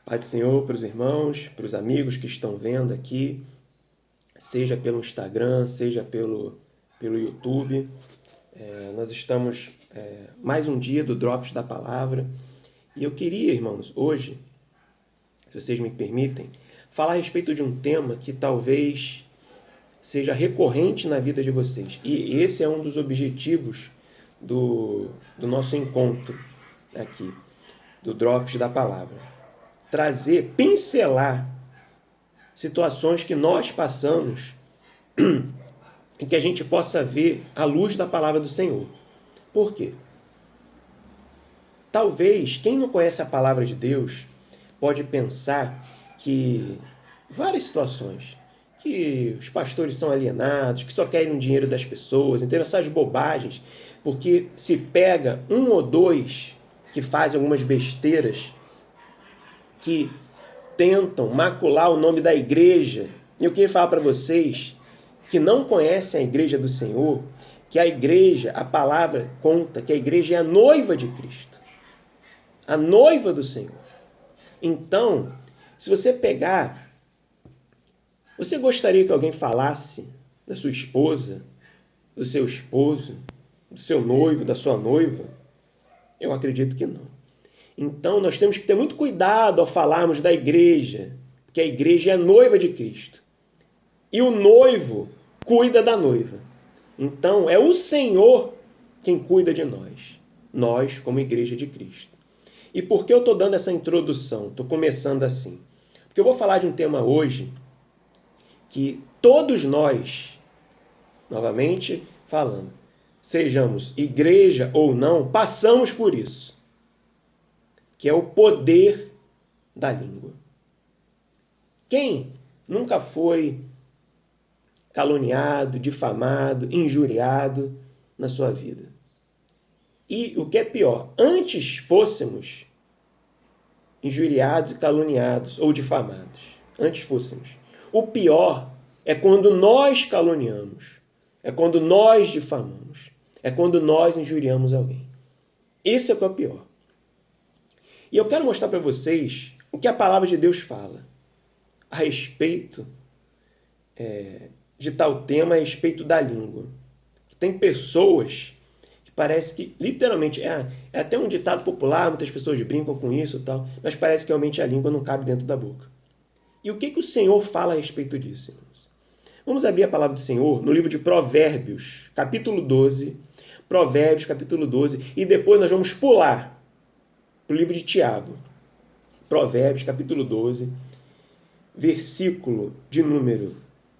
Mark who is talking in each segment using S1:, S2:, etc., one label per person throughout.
S1: Pai do Senhor para os irmãos, para os amigos que estão vendo aqui, seja pelo Instagram, seja pelo YouTube. Nós estamos mais um dia do Drops da Palavra. E eu queria, irmãos, hoje, se vocês me permitem, falar a respeito de um tema que talvez seja recorrente na vida de vocês. E esse é um dos objetivos do nosso encontro aqui, do Drops da Palavra. Trazer, pincelar situações que nós passamos e que a gente possa ver à luz da palavra do Senhor. Por quê? Talvez quem não conhece a palavra de Deus pode pensar que várias situações, que os pastores são alienados, que só querem o dinheiro das pessoas, entendeu? Essas bobagens, porque se pega um ou dois que fazem algumas besteiras que tentam macular o nome da igreja. E eu queria falar para vocês que não conhecem a igreja do Senhor, que a igreja, a palavra conta que a igreja é a noiva de Cristo. A noiva do Senhor. Então, se você pegar, você gostaria que alguém falasse da sua esposa, do seu esposo, do seu noivo, da sua noiva? Eu acredito que não. Então, nós temos que ter muito cuidado ao falarmos da igreja, porque a igreja é a noiva de Cristo. E o noivo cuida da noiva. Então, é o Senhor quem cuida de nós como igreja de Cristo. E por que eu estou dando essa introdução? Estou começando assim. Porque eu vou falar de um tema hoje que todos nós, novamente falando, sejamos igreja ou não, passamos por isso, que é o poder da língua. Quem nunca foi caluniado, difamado, injuriado na sua vida? E o que é pior, antes fôssemos injuriados e caluniados ou difamados, antes fôssemos. O pior é quando nós caluniamos, é quando nós difamamos, é quando nós injuriamos alguém. Esse é o que é o pior. E eu quero mostrar para vocês o que a palavra de Deus fala a respeito de tal tema, a respeito da língua. Tem pessoas que parece que, literalmente, é até um ditado popular, muitas pessoas brincam com isso e tal, mas parece que realmente a língua não cabe dentro da boca. E o que o Senhor fala a respeito disso, irmãos? Vamos abrir a palavra do Senhor no livro de Provérbios, capítulo 12, Provérbios, capítulo 12, e depois nós vamos pular para o livro de Tiago, Provérbios, capítulo 12, versículo de número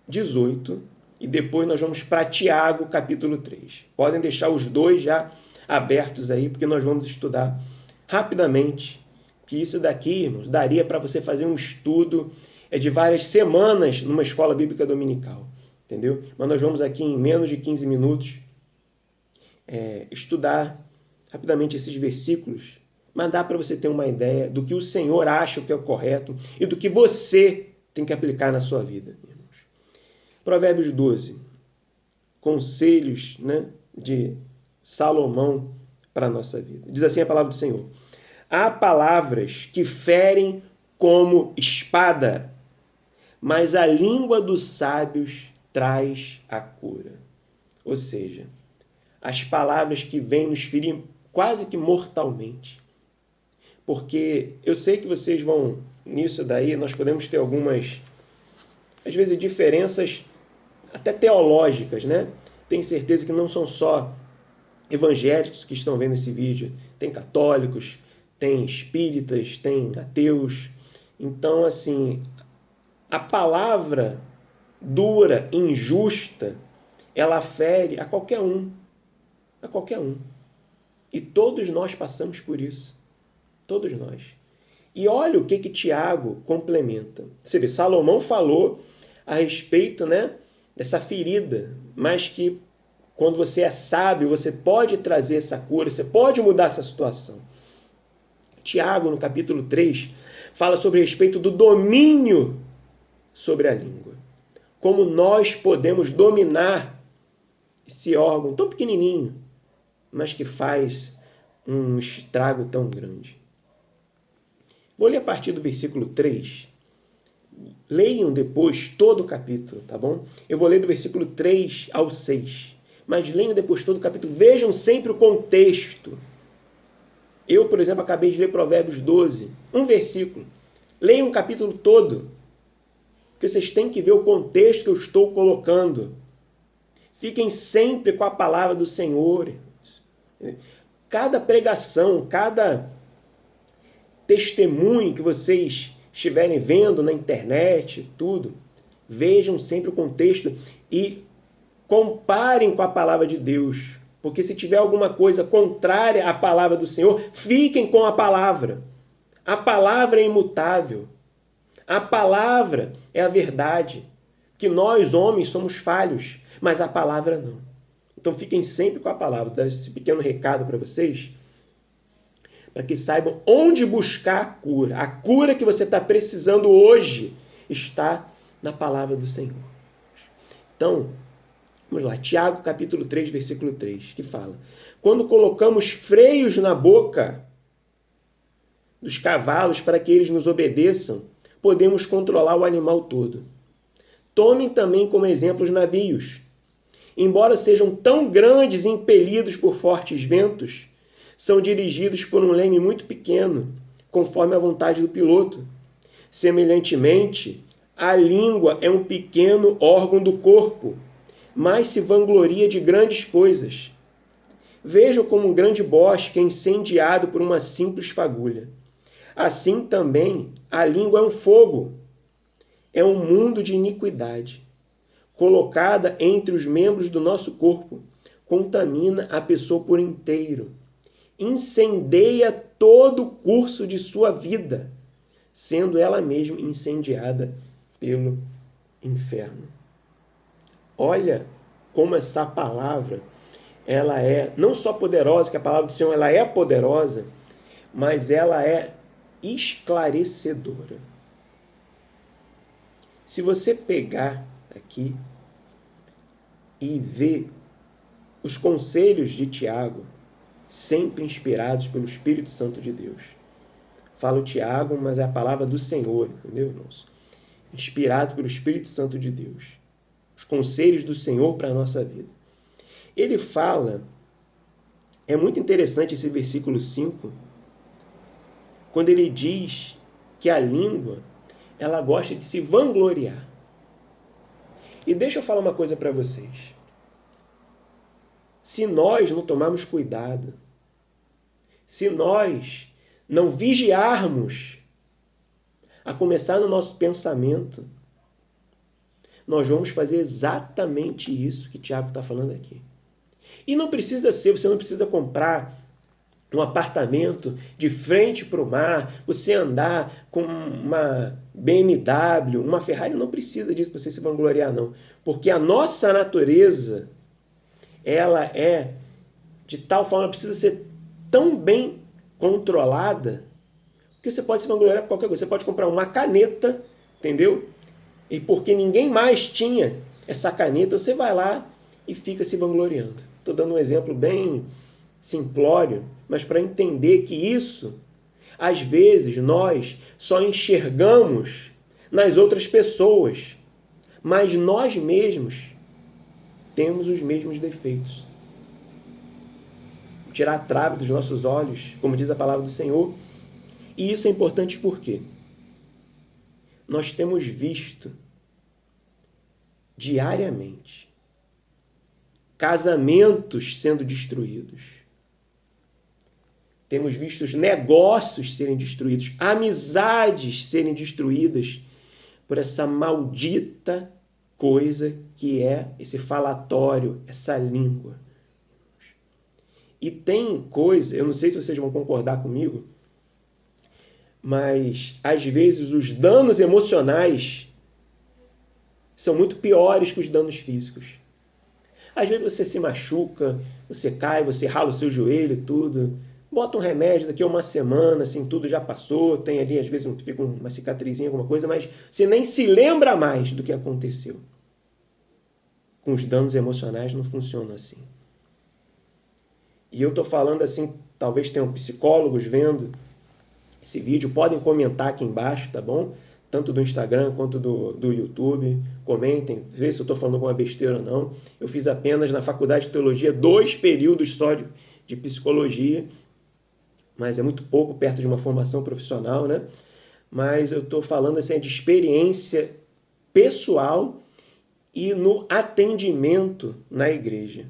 S1: 18, e depois nós vamos para Tiago, capítulo 3. Podem deixar os dois já abertos aí, porque nós vamos estudar rapidamente, que isso daqui, irmãos, daria para você fazer um estudo de várias semanas numa escola bíblica dominical, entendeu? Mas nós vamos aqui em menos de 15 minutos estudar rapidamente esses versículos, mas dá para você ter uma ideia do que o Senhor acha que é o correto e do que você tem que aplicar na sua vida, irmãos. Provérbios 12, conselhos, de Salomão para a nossa vida. Diz assim a palavra do Senhor: há palavras que ferem como espada, mas a língua dos sábios traz a cura. Ou seja, as palavras que vêm nos ferir quase que mortalmente. Porque eu sei que vocês vão, nisso daí, nós podemos ter algumas, às vezes, diferenças até teológicas, né? Tenho certeza que não são só evangélicos que estão vendo esse vídeo. Tem católicos, tem espíritas, tem ateus. Então, assim, a palavra dura, injusta, ela fere a qualquer um. A qualquer um. E todos nós passamos por isso. Todos nós. E olha o que Tiago complementa. Você vê, Salomão falou a respeito, dessa ferida, mas que quando você é sábio, você pode trazer essa cura, você pode mudar essa situação. Tiago, no capítulo 3, fala sobre a respeito do domínio sobre a língua. Como nós podemos dominar esse órgão tão pequenininho, mas que faz um estrago tão grande. Vou ler a partir do versículo 3. Leiam depois todo o capítulo, tá bom? Eu vou ler do versículo 3 ao 6. Mas leiam depois todo o capítulo. Vejam sempre o contexto. Eu, por exemplo, acabei de ler Provérbios 12. Um versículo. Leiam o capítulo todo. Porque vocês têm que ver o contexto que eu estou colocando. Fiquem sempre com a palavra do Senhor. Cada pregação, cada testemunho que vocês estiverem vendo na internet, tudo, vejam sempre o contexto e comparem com a palavra de Deus. Porque se tiver alguma coisa contrária à palavra do Senhor, fiquem com a palavra. A palavra é imutável. A palavra é a verdade. Que nós, homens, somos falhos, mas a palavra não. Então fiquem sempre com a palavra. Vou dar esse pequeno recado para vocês, para que saibam onde buscar a cura. A cura que você está precisando hoje está na palavra do Senhor. Então, vamos lá. Tiago, capítulo 3, versículo 3, que fala: quando colocamos freios na boca dos cavalos para que eles nos obedeçam, podemos controlar o animal todo. Tomem também como exemplo os navios. Embora sejam tão grandes e impelidos por fortes ventos, são dirigidos por um leme muito pequeno, conforme a vontade do piloto. Semelhantemente, a língua é um pequeno órgão do corpo, mas se vangloria de grandes coisas. Vejam como um grande bosque é incendiado por uma simples fagulha. Assim também, a língua é um fogo, é um mundo de iniquidade. Colocada entre os membros do nosso corpo, contamina a pessoa por inteiro. Incendeia todo o curso de sua vida, sendo ela mesma incendiada pelo inferno. Olha como essa palavra, ela é não só poderosa, que a palavra do Senhor ela é poderosa, mas ela é esclarecedora. Se você pegar aqui e ver os conselhos de Tiago, sempre inspirados pelo Espírito Santo de Deus. Falo Tiago, mas é a palavra do Senhor, entendeu, irmãos? Inspirado pelo Espírito Santo de Deus. Os conselhos do Senhor para a nossa vida. Ele fala, é muito interessante esse versículo 5, quando ele diz que a língua, ela gosta de se vangloriar. E deixa eu falar uma coisa para vocês. Se nós não tomarmos cuidado, se nós não vigiarmos, a começar no nosso pensamento, nós vamos fazer exatamente isso que Tiago está falando aqui. E não precisa ser, você não precisa comprar um apartamento de frente para o mar, você andar com uma BMW, uma Ferrari, não precisa disso para você se vangloriar, não. Porque a nossa natureza, ela é de tal forma, precisa ser tão bem controlada, que você pode se vangloriar por qualquer coisa. Você pode comprar uma caneta, entendeu? E porque ninguém mais tinha essa caneta, você vai lá e fica se vangloriando. Estou dando um exemplo bem simplório, mas para entender que isso, às vezes, nós só enxergamos nas outras pessoas, mas nós mesmos temos os mesmos defeitos. Tirar a trave dos nossos olhos, como diz a palavra do Senhor. E isso é importante porque nós temos visto diariamente casamentos sendo destruídos. Temos visto os negócios serem destruídos, amizades serem destruídas por essa maldita coisa que é esse falatório, essa língua. E tem coisa, eu não sei se vocês vão concordar comigo, mas às vezes os danos emocionais são muito piores que os danos físicos. Às vezes você se machuca, você cai, você rala o seu joelho e tudo, bota um remédio, daqui a uma semana, assim, tudo já passou, tem ali, às vezes fica uma cicatrizinha, alguma coisa, mas você nem se lembra mais do que aconteceu. Com os danos emocionais não funciona assim. E eu estou falando assim, talvez tenham psicólogos vendo, esse vídeo. Podem comentar aqui embaixo, tá bom? Tanto do Instagram quanto do YouTube. Comentem, vê se eu estou falando alguma besteira ou não. Eu fiz apenas na faculdade de teologia 2 períodos só de psicologia, mas é muito pouco perto de uma formação profissional, né? Mas eu estou falando assim, de experiência pessoal e no atendimento na igreja.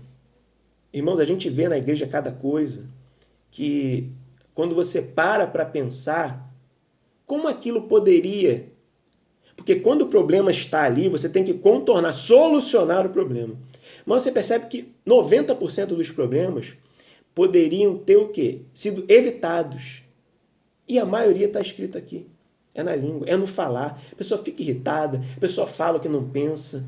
S1: Irmãos, a gente vê na igreja cada coisa que, quando você para pensar, como aquilo poderia... Porque quando o problema está ali, você tem que contornar, solucionar o problema. Mas você percebe que 90% dos problemas poderiam ter o quê? Sido evitados. E a maioria está escrito aqui. É na língua, é no falar. A pessoa fica irritada, a pessoa fala o que não pensa,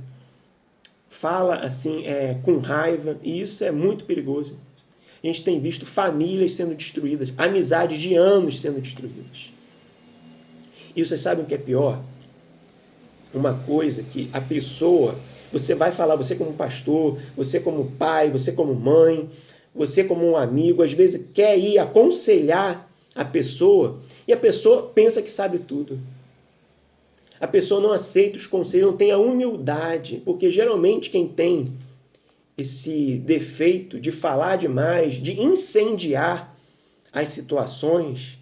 S1: fala assim, com raiva, e isso é muito perigoso. A gente tem visto famílias sendo destruídas, amizades de anos sendo destruídas. E vocês sabem o que é pior? Uma coisa que a pessoa, você vai falar, você como pastor, você como pai, você como mãe, você como um amigo, às vezes quer ir aconselhar a pessoa e a pessoa pensa que sabe tudo. A pessoa não aceita os conselhos, não tem a humildade, porque geralmente quem tem esse defeito de falar demais, de incendiar as situações,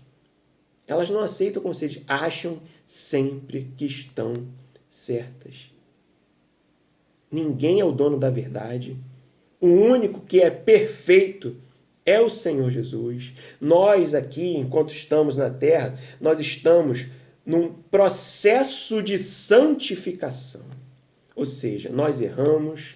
S1: elas não aceitam conselhos, acham sempre que estão certas. Ninguém é o dono da verdade. O único que é perfeito é o Senhor Jesus. Nós aqui, enquanto estamos na terra, nós estamos num processo de santificação. Ou seja, nós erramos,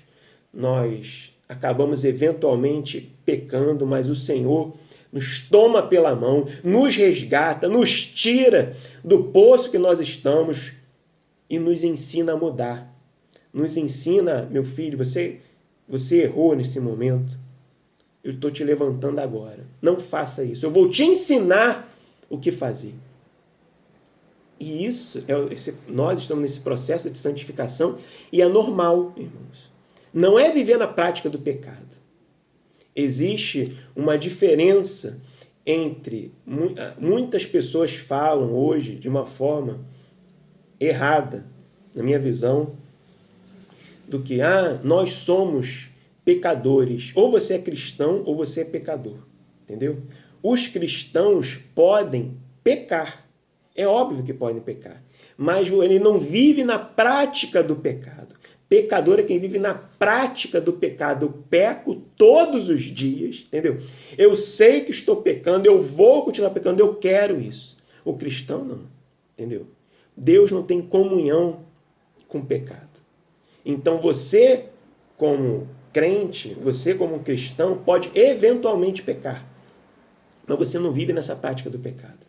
S1: nós acabamos eventualmente pecando, mas o Senhor nos toma pela mão, nos resgata, nos tira do poço que nós estamos e nos ensina a mudar. Nos ensina, meu filho, você errou nesse momento, eu estou te levantando agora. Não faça isso, eu vou te ensinar o que fazer. E isso, nós estamos nesse processo de santificação e é normal, irmãos. Não é viver na prática do pecado. Existe uma diferença entre... Muitas pessoas falam hoje de uma forma errada, na minha visão, do que nós somos pecadores. Ou você é cristão ou você é pecador. Entendeu? Os cristãos podem pecar. É óbvio que podem pecar. Mas ele não vive na prática do pecado. Pecador é quem vive na prática do pecado. Eu peco todos os dias, entendeu? Eu sei que estou pecando, eu vou continuar pecando, eu quero isso. O cristão não, entendeu? Deus não tem comunhão com o pecado. Então você, como crente, você como cristão, pode eventualmente pecar. Mas você não vive nessa prática do pecado.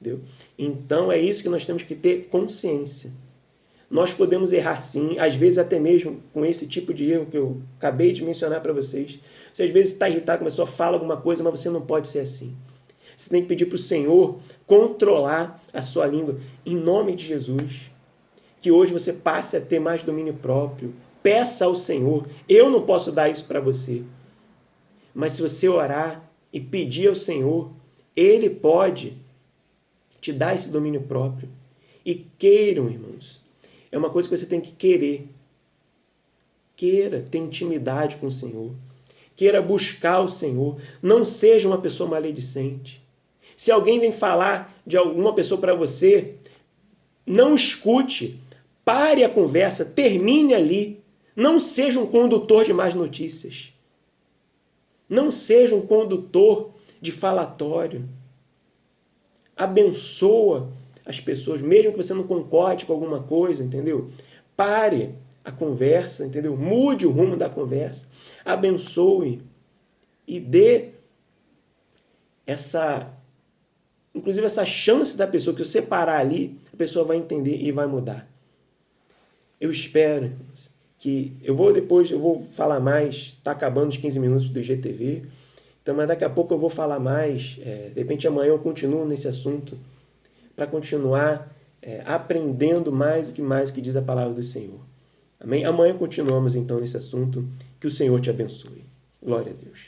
S1: Entendeu? Então é isso que nós temos que ter consciência. Nós podemos errar sim, às vezes até mesmo com esse tipo de erro que eu acabei de mencionar para vocês. Você às vezes está irritado, com a pessoa fala alguma coisa, mas você não pode ser assim. Você tem que pedir para o Senhor controlar a sua língua em nome de Jesus. Que hoje você passe a ter mais domínio próprio. Peça ao Senhor. Eu não posso dar isso para você. Mas se você orar e pedir ao Senhor, Ele pode te dar esse domínio próprio. E queiram, irmãos. É uma coisa que você tem que querer. Queira ter intimidade com o Senhor. Queira buscar o Senhor. Não seja uma pessoa maledicente. Se alguém vem falar de alguma pessoa para você, não escute. Pare a conversa. Termine ali. Não seja um condutor de más notícias. Não seja um condutor de falatório. Abençoa as pessoas, mesmo que você não concorde com alguma coisa, entendeu? Pare a conversa, entendeu? Mude o rumo da conversa. Abençoe e dê inclusive essa chance da pessoa, que se você parar ali, a pessoa vai entender e vai mudar. Eu espero que... Eu vou falar mais, está acabando os 15 minutos do IGTV, então, mas daqui a pouco eu vou falar mais, de repente amanhã eu continuo nesse assunto, para continuar aprendendo mais o que diz a palavra do Senhor. Amém? Amanhã continuamos então nesse assunto, que o Senhor te abençoe. Glória a Deus.